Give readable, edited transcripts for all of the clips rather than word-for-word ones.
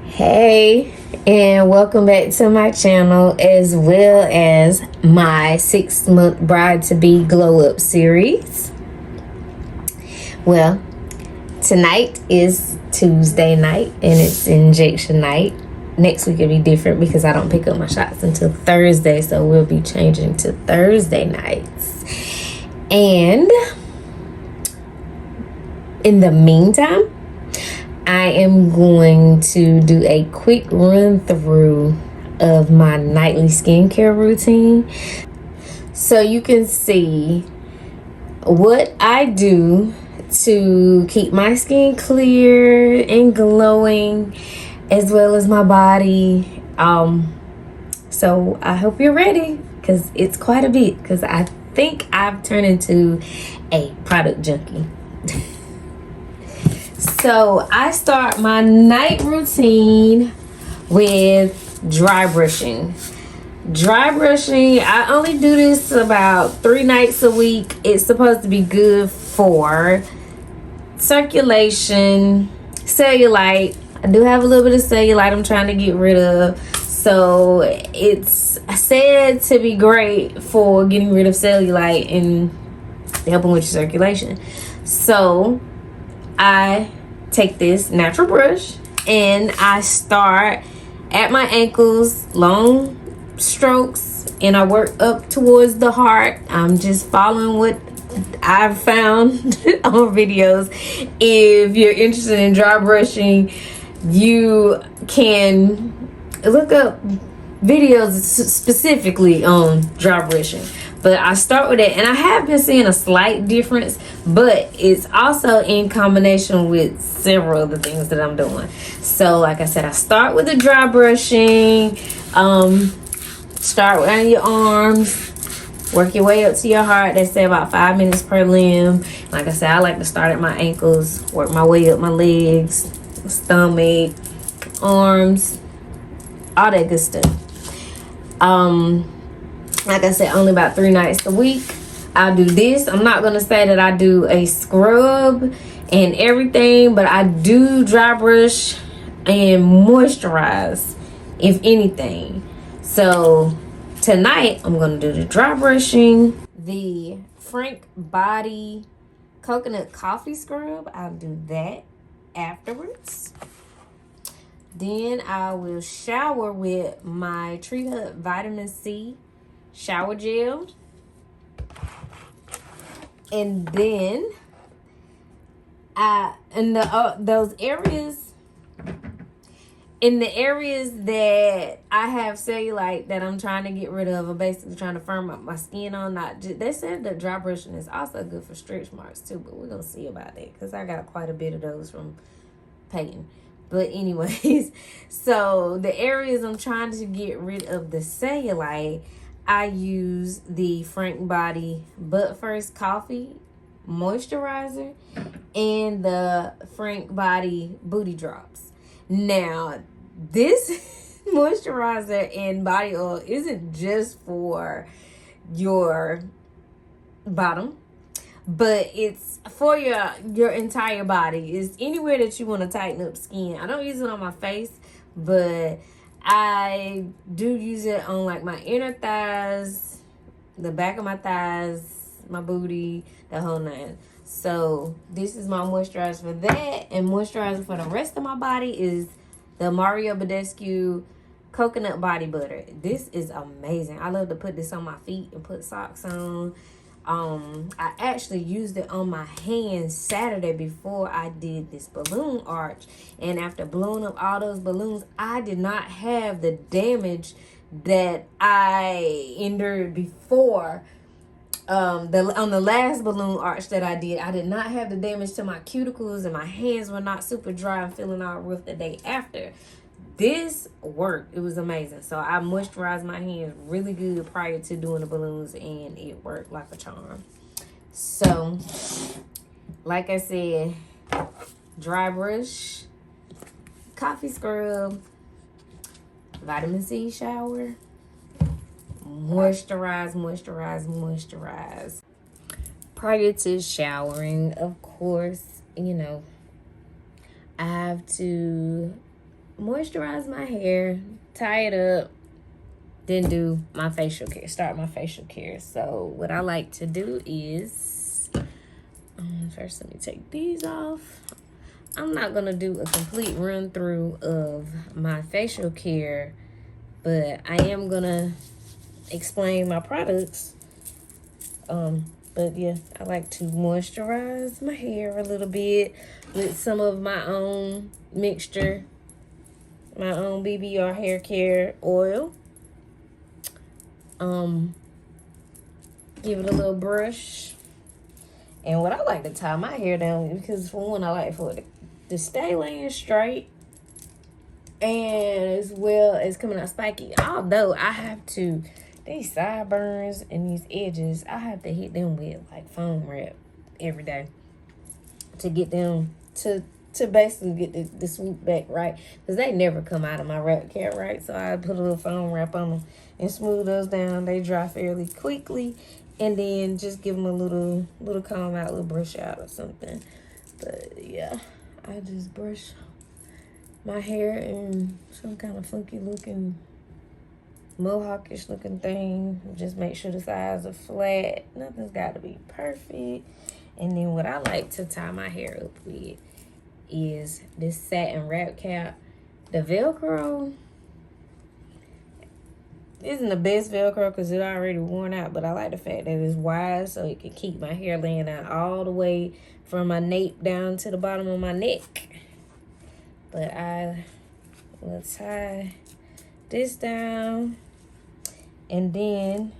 Hey, and welcome back to my channel, as well as my 6-month bride to be glow up series. Well, tonight is Tuesday night and it's injection night. Next week will be different because I don't pick up my shots until Thursday, so we'll be changing to Thursday nights. And in the meantime, I am going to do a quick run through of my nightly skincare routine so you can see what I do to keep my skin clear and glowing, as well as my body. So I hope you're ready, because it's quite a bit, because I think I've turned into a product junkie. So I start my night routine with dry brushing. Dry brushing, I only do this about 3 nights a week. It's supposed to be good for circulation, cellulite. I do have a little bit of cellulite I'm trying to get rid of. So it's said to be great for getting rid of cellulite and helping with your circulation. So I take this natural brush and I start at my ankles, long strokes, and I work up towards the heart. I'm just following what I've found on videos. If you're interested in dry brushing, you can look up videos specifically on dry brushing. But I start with it, and I have been seeing a slight difference, but it's also in combination with several of the things that I'm doing. So like I said, I start with the dry brushing. Start around your arms, work your way up to your heart. They say about 5 minutes per limb. Like I said, I like to start at my ankles, work my way up my legs, stomach, arms, all that good stuff. Like I said, only about 3 nights a week I'll do this. I'm not gonna say that I do a scrub and everything, but I do dry brush and moisturize, if anything. So tonight I'm gonna do the dry brushing, the Frank Body coconut coffee scrub. I'll do that afterwards. Then I will shower with my Tree Hut Vitamin C shower gel. And then those areas, in the areas that I have cellulite that I'm trying to get rid of, or basically trying to firm up my skin on, they said that dry brushing is also good for stretch marks too, but we're gonna see about that because I got quite a bit of those from Peyton. But anyways, so the areas I'm trying to get rid of the cellulite, I use the Frank Body But First Coffee moisturizer and the Frank Body Booty Drops. Now, this moisturizer and body oil isn't just for your bottom, but it's for your entire body. It's anywhere that you want to tighten up skin. I don't use it on my face, but I do use it on like my inner thighs, the back of my thighs, my booty, the whole nine. So this is my moisturizer for that, and moisturizer for the rest of my body is the Mario Badescu coconut body butter. This is amazing. I love to put this on my feet and put socks on. I actually used it on my hands Saturday before I did this balloon arch, and after blowing up all those balloons, I did not have the damage that I endured before. On the last balloon arch that I did not have the damage to my cuticles, and my hands were not super dry and feeling all rough the day after. This worked. It was amazing. So I moisturized my hands really good prior to doing the balloons, and it worked like a charm. So, like I said, dry brush, coffee scrub, vitamin C shower, moisturize, moisturize, moisturize. Prior to showering, of course, you know, I have to moisturize my hair, tie it up, then do my facial care, start my facial care. So what I like to do is, first let me take these off. I'm not gonna do a complete run through of my facial care, but I am gonna explain my products. But yeah, I like to moisturize my hair a little bit with some of my own mixture, my own BBR hair care oil. Give it a little brush. And what I like to tie my hair down with, because for one, I like for it to stay laying straight, and as well as coming out spiky. Although I have to, these sideburns and these edges, I have to hit them with like foam wrap every day to get them to basically get the swoop back right, because they never come out of my wrap cap right. So I put a little foam wrap on them and smooth those down. They dry fairly quickly, and then just give them a little comb out, little brush out or something. But yeah, I just brush my hair in some kind of funky looking, mohawkish looking thing. Just make sure the sides are flat. Nothing's got to be perfect. And then what I like to tie my hair up with is this satin wrap cap. The Velcro isn't the best Velcro because it's already worn out, but I like the fact that it's wide so it can keep my hair laying out all the way from my nape down to the bottom of my neck. But I will tie this down, and then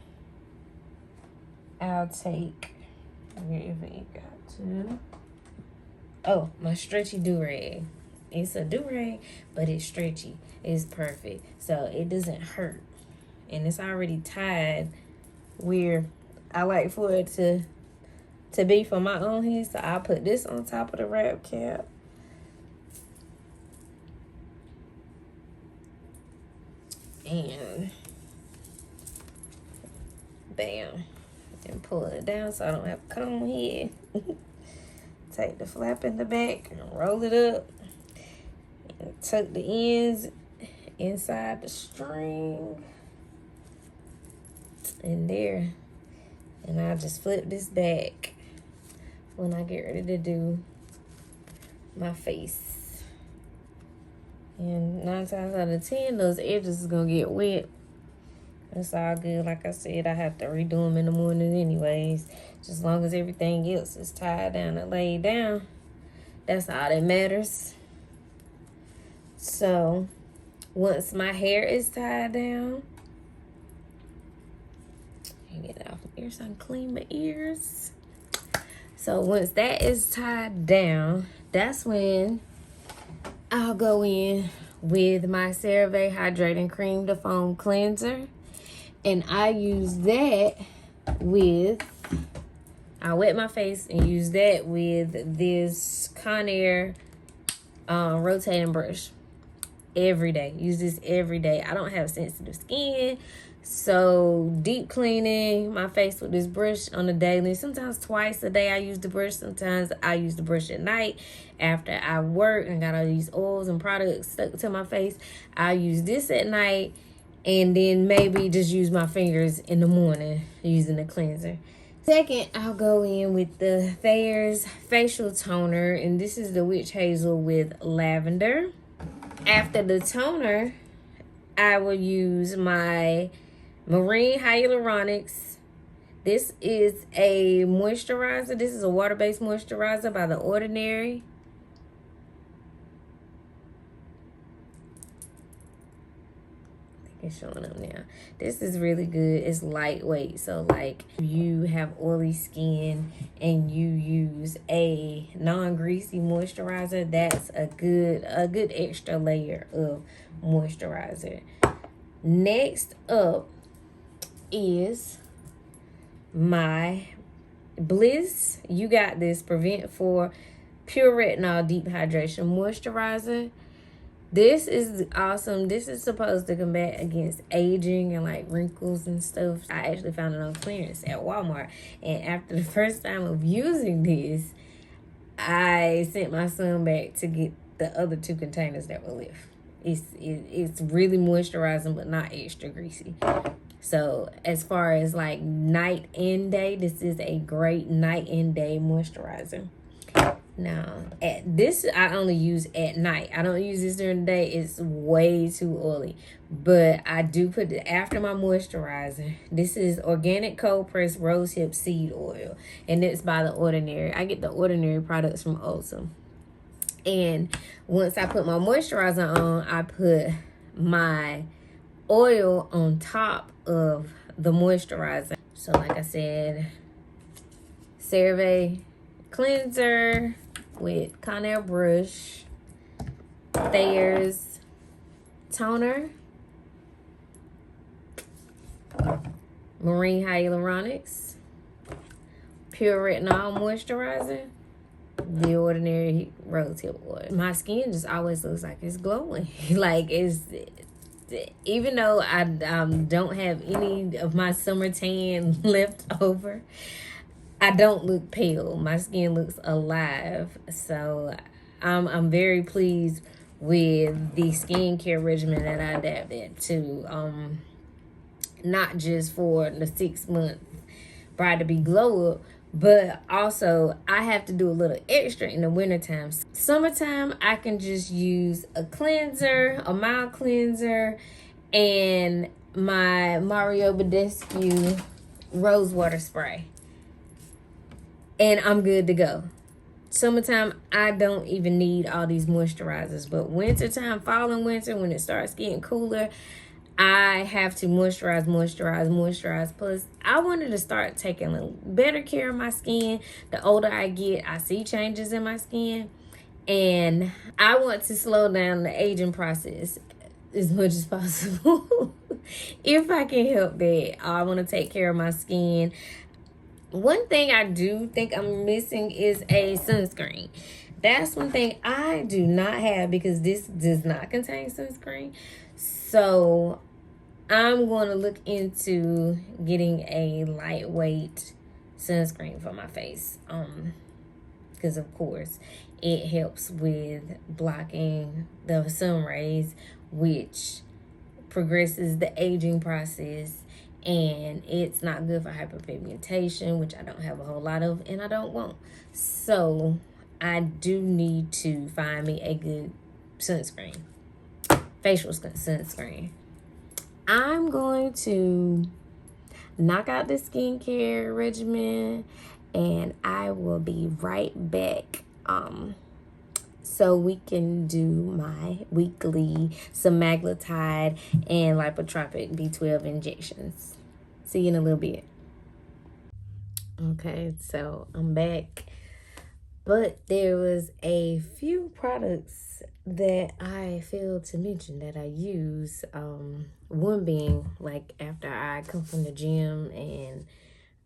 I'll take, wherever it got to, oh, my stretchy do-rag. It's a do-rag, but it's stretchy. It's perfect, so it doesn't hurt. And it's already tied where I like for it to be for my own hair. So I'll put this on top of the wrap cap. And bam. And pull it down so I don't have a comb here. Take the flap in the back and roll it up. And tuck the ends inside the string. And there. And I'll just flip this back when I get ready to do my face. And 9 times out of 10, those edges is going to get wet. It's all good. Like I said, I have to redo them in the morning anyways. Just as long as everything else is tied down and laid down. That's all that matters. So, once my hair is tied down, get it off my ears so I can clean my ears. So once that is tied down, that's when I'll go in with my CeraVe Hydrating Cream to Foam Cleanser. And I use that with, I wet my face and use that with this Conair rotating brush every day. Use this every day. I don't have sensitive skin, so deep cleaning my face with this brush on a daily. Sometimes twice a day I use the brush. Sometimes I use the brush at night after I work and got all these oils and products stuck to my face. I use this at night, and then maybe just use my fingers in the morning using the cleanser. Second, I'll go in with the Thayer's facial toner, and this is the Witch Hazel with lavender. After the toner, I will use my Marine Hyaluronics. This is a moisturizer. This is a water-based moisturizer by The Ordinary. It's showing up now. This is really good. It's lightweight, so like you have oily skin and you use a non-greasy moisturizer, that's a good extra layer of moisturizer. Next up is my Bliss You Got This Prevent 4 Pure Retinol Deep Hydration Moisturizer. This is awesome. This is supposed to combat against aging and like wrinkles and stuff. I actually found it on clearance at Walmart. And after the first time of using this, I sent my son back to get the other 2 containers that were left. It's really moisturizing, but not extra greasy. So as far as like night and day, this is a great night and day moisturizer. Now, at this, I only use at night. I don't use this during the day. It's way too oily. But I do put it after my moisturizer. This is organic cold pressed rosehip seed oil. And it's by The Ordinary. I get The Ordinary products from Ulta. And once I put my moisturizer on, I put my oil on top of the moisturizer. So like I said, CeraVe cleanser with Conair brush, Thayer's toner, Marine Hyaluronics, Pure Retinol moisturizer, The Ordinary rosehip oil. My skin just always looks like it's glowing. Like it's, even though I don't have any of my summer tan left over, I don't look pale. My skin looks alive. So I'm very pleased with the skincare regimen that I adapted to. Not just for the 6 month bride to be glow up, but also I have to do a little extra in the wintertime. Summertime, I can just use a cleanser, a mild cleanser, and my Mario Badescu rose water spray. And I'm good to go. Summertime, I don't even need all these moisturizers. But wintertime, fall and winter, when it starts getting cooler, I have to moisturize. Plus, I wanted to start taking a better care of my skin. The older I get, I see changes in my skin. And I want to slow down the aging process as much as possible. If I can help it, I want to take care of my skin. One thing I do think I'm missing is a sunscreen. That's one thing I do not have because this does not contain sunscreen. So I'm going to look into getting a lightweight sunscreen for my face. Because of course it helps with blocking the sun rays, which progresses the aging process. And it's not good for hyperpigmentation, which I don't have a whole lot of and I don't want. So I do need to find me a good sunscreen, facial sunscreen. I'm going to knock out the skincare regimen and I will be right back so we can do my weekly Semaglutide and Lipotropic B12 injections. See you in a little bit. Okay, so I'm back. But there was a few products that I failed to mention that I use. One being, like, after I come from the gym and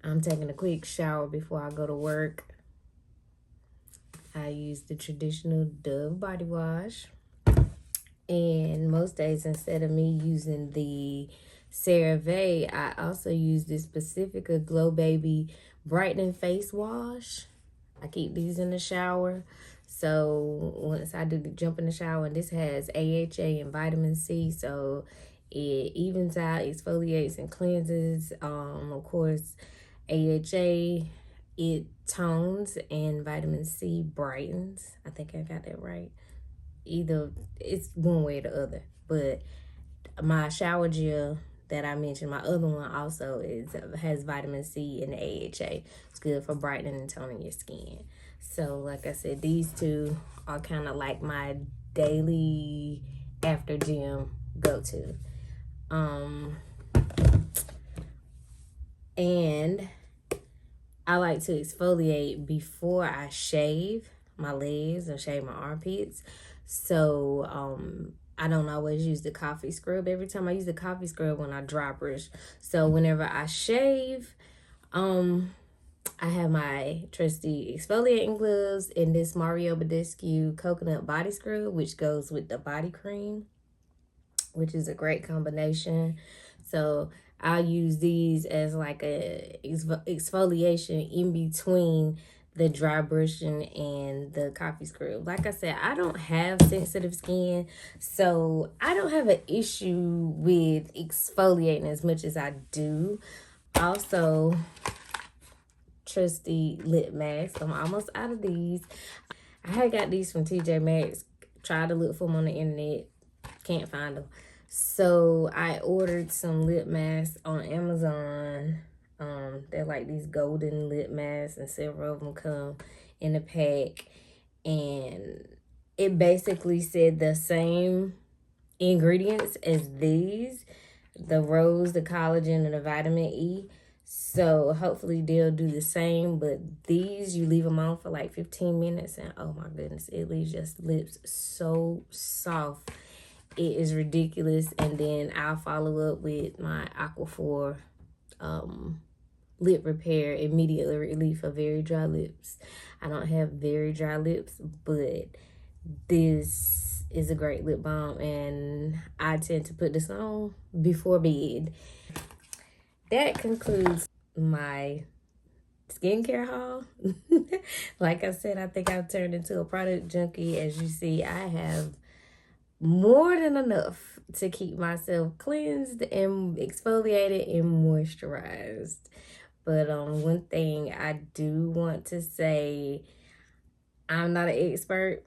I'm taking a quick shower before I go to work, I use the traditional Dove body wash. And most days, instead of me using the CeraVe, I also use this Pacifica Glow Baby Brightening Face Wash. I keep these in the shower. So once I do jump in the shower, and this has AHA and vitamin C, so it evens out, exfoliates, and cleanses. Of course, AHA, it tones, and vitamin C brightens. I think I got that right. Either it's one way or the other. But my shower gel that I mentioned, my other one also has vitamin C and AHA. It's good for brightening and toning your skin. So like I said, these two are kind of like my daily after gym go-to. And I like to exfoliate before I shave my legs or shave my armpits. So I don't always use the coffee scrub. Every time I use the coffee scrub when I dry brush. So whenever I shave, I have my trusty exfoliating gloves and this Mario Badescu coconut body scrub, which goes with the body cream, which is a great combination. So I'll use these as like a exfoliation in between the dry brushing and the coffee scrub. Like I said, I don't have sensitive skin, so I don't have an issue with exfoliating as much as I do. Also, trusty lip mask. I'm almost out of these. I had got these from TJ Maxx. Tried to look for them on the internet. Can't find them. So I ordered some lip masks on Amazon. They're like these golden lip masks, and several of them come in a pack. And it basically said the same ingredients as these: the rose, the collagen, and the vitamin E. So hopefully they'll do the same. But these, you leave them on for like 15 minutes, and oh my goodness, it leaves your lips so soft. It is ridiculous. And then I'll follow up with my Aquaphor lip repair, immediate relief for very dry lips. I don't have very dry lips, but this is a great lip balm, and I tend to put this on before bed. That concludes my skincare haul. Like I said, I think I've turned into a product junkie. As you see, I have more than enough to keep myself cleansed and exfoliated and moisturized. But one thing I do want to say, I'm not an expert.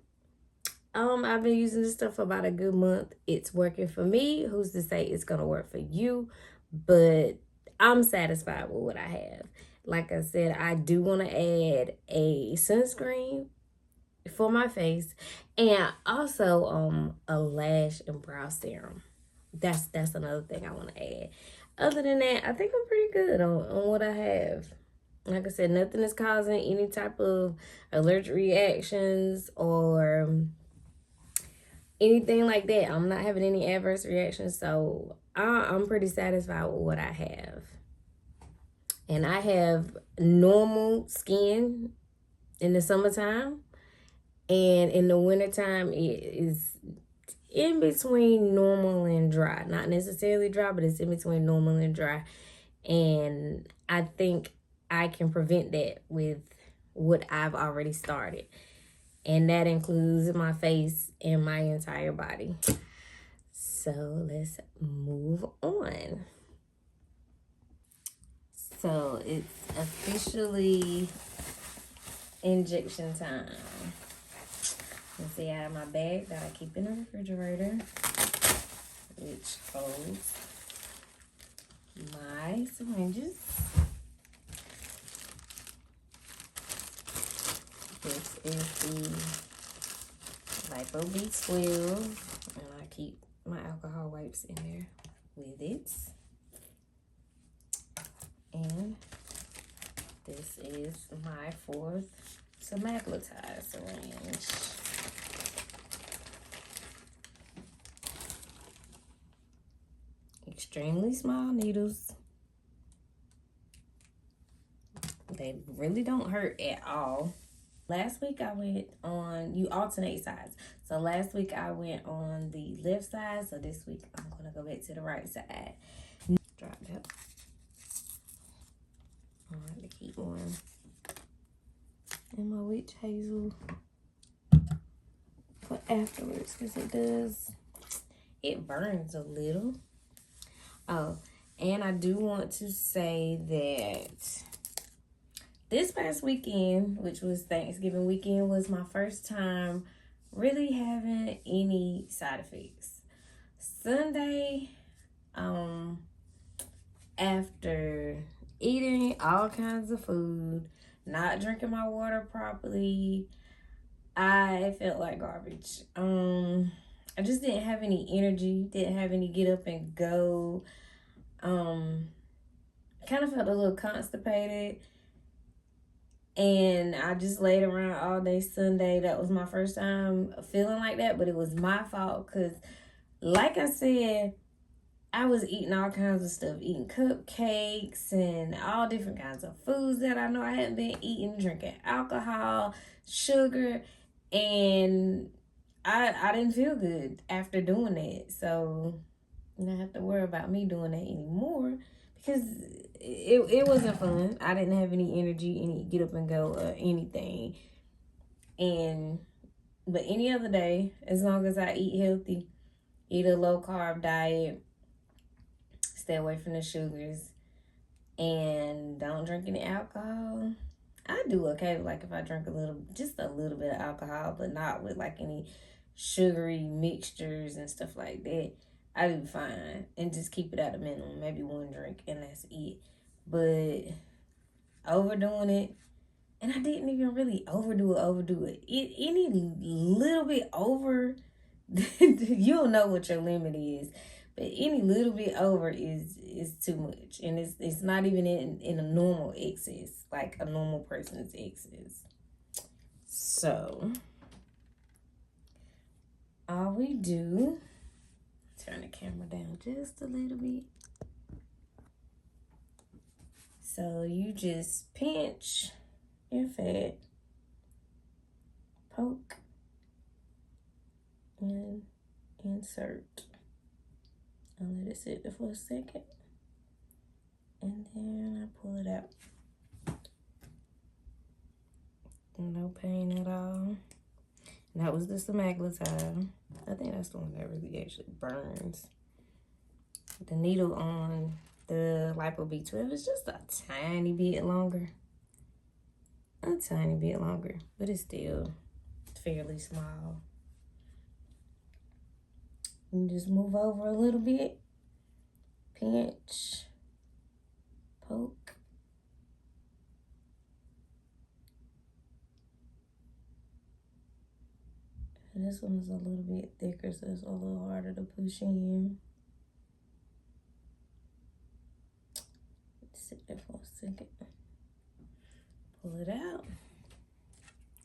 I've been using this stuff for about a good month. It's working for me. Who's to say it's gonna work for you? But I'm satisfied with what I have. Like I said, I do want to add a sunscreen for my face, and also a lash and brow serum. That's another thing I want to add. Other than that, I think I'm pretty good on what I have. Like I said, nothing is causing any type of allergic reactions or anything like that. I'm not having any adverse reactions, so I'm pretty satisfied with what I have. And I have normal skin in the summertime, and in the wintertime, it is in between normal and dry. Not necessarily dry, but it's in between normal and dry. And I think I can prevent that with what I've already started. And that includes my face and my entire body. So let's move on. So it's officially injection time. Let's see, out of my bag that I keep in the refrigerator, which holds my syringes. This is the Lipo B12, and I keep my alcohol wipes in there with it. And this is my 4th Semaglutide syringe. Extremely small needles. They really don't hurt at all. Last week I went on, you alternate sides. So last week I went on the left side. So this week I'm going to go back to the right side. Drop that. I like to keep one in my witch hazel for afterwards, because it burns a little. Oh, and I do want to say that this past weekend, which was Thanksgiving weekend, was my first time really having any side effects. Sunday, after eating all kinds of food, not drinking my water properly, I felt like garbage. I just didn't have any energy, didn't have any get up and go. Kind of felt a little constipated. And I just laid around all day Sunday. That was my first time feeling like that, but it was my fault because, like I said, I was eating all kinds of stuff, eating cupcakes and all different kinds of foods that I know I hadn't been eating, drinking alcohol, sugar, and I didn't feel good after doing that. So I don't have to worry about me doing that anymore because it wasn't fun. I didn't have any energy, any get up and go or anything. And but any other day, as long as I eat healthy, eat a low carb diet, stay away from the sugars, and don't drink any alcohol. I do okay, like if I drink just a little bit of alcohol, but not with like any sugary mixtures and stuff like that. I do fine and just keep it at a minimum, maybe one drink and that's it. But overdoing it, and I didn't even really overdo it. Any little bit over, you don't know what your limit is. But any little bit over is too much. And it's not even in a normal excess, like a normal person's excess. So, all we do, turn the camera down just a little bit. So, you just pinch your fat, poke, and insert. I'll let it sit there for a second. And then I pull it out. No pain at all. And that was the Semaglutide. I think that's the one that really actually burns. The needle on the Lipo B12 is just a tiny bit longer. A tiny bit longer, but it's still fairly small. And just move over a little bit, pinch, poke. And this one's a little bit thicker, so it's a little harder to push in. Sit there for a second. Pull it out.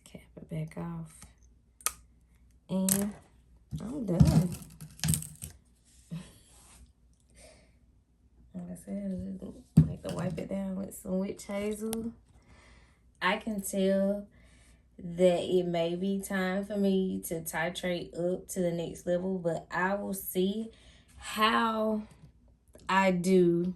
Cap it back off. And I'm done. Like I said, I like to wipe it down with some witch hazel. I can tell that it may be time for me to titrate up to the next level, but I will see how I do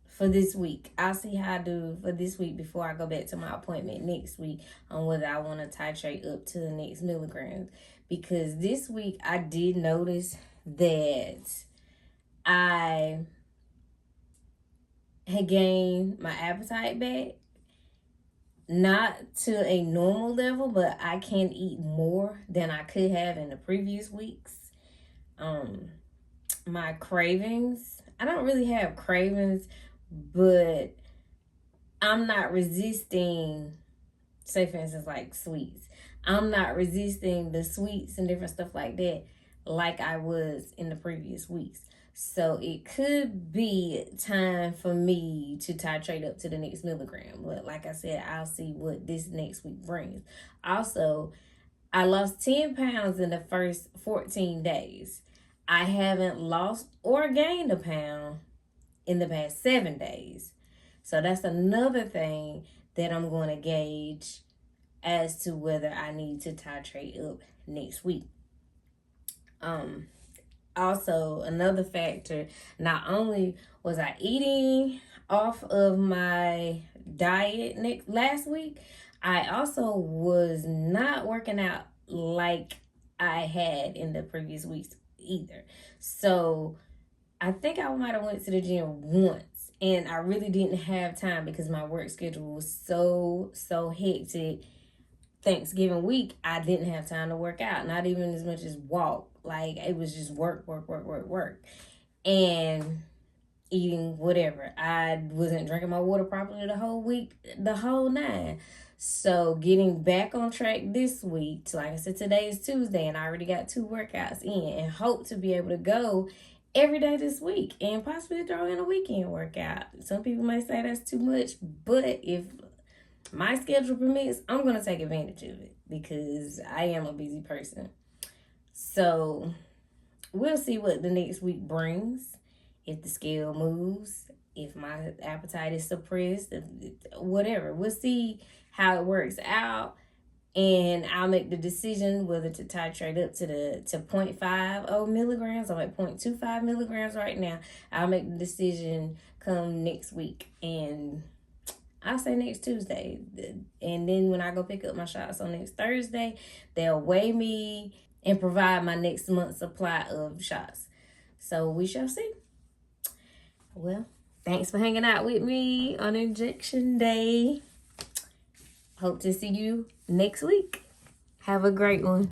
for this week. I'll see how I do for this week before I go back to my appointment next week on whether I want to titrate up to the next milligrams. Because this week I did notice that I had gained my appetite back. Not to a normal level, but I can eat more than I could have in the previous weeks. My cravings, I don't really have cravings, but I'm not resisting, say for instance, like sweets. I'm not resisting the sweets and different stuff like that like I was in the previous weeks. So it could be time for me to titrate up to the next milligram. But like I said, I'll see what this next week brings. Also, I lost 10 pounds in the first 14 days. I haven't lost or gained a pound in the past 7 days. So that's another thing that I'm going to gauge as to whether I need to titrate up next week. Also, another factor, not only was I eating off of my diet last week, I also was not working out like I had in the previous weeks either. So I think I might have went to the gym once, and I really didn't have time because my work schedule was so hectic. Thanksgiving week, I didn't have time to work out, not even as much as walk. Like, it was just work. And eating whatever. I wasn't drinking my water properly the whole week, the whole 9. So getting back on track this week, like I said, today is Tuesday, and I already got 2 workouts in, and hope to be able to go every day this week and possibly throw in a weekend workout. Some people may say that's too much, but if my schedule permits, I'm going to take advantage of it because I am a busy person. So we'll see what the next week brings. If the scale moves, if my appetite is suppressed, whatever. We'll see how it works out. And I'll make the decision whether to titrate up to 0.50 milligrams. I'm at 0.25 milligrams right now. I'll make the decision come next week. And I'll say next Tuesday. And then when I go pick up my shots on next Thursday, they'll weigh me and provide my next month's supply of shots. So we shall see. Well, thanks for hanging out with me on injection day. Hope to see you next week. Have a great one.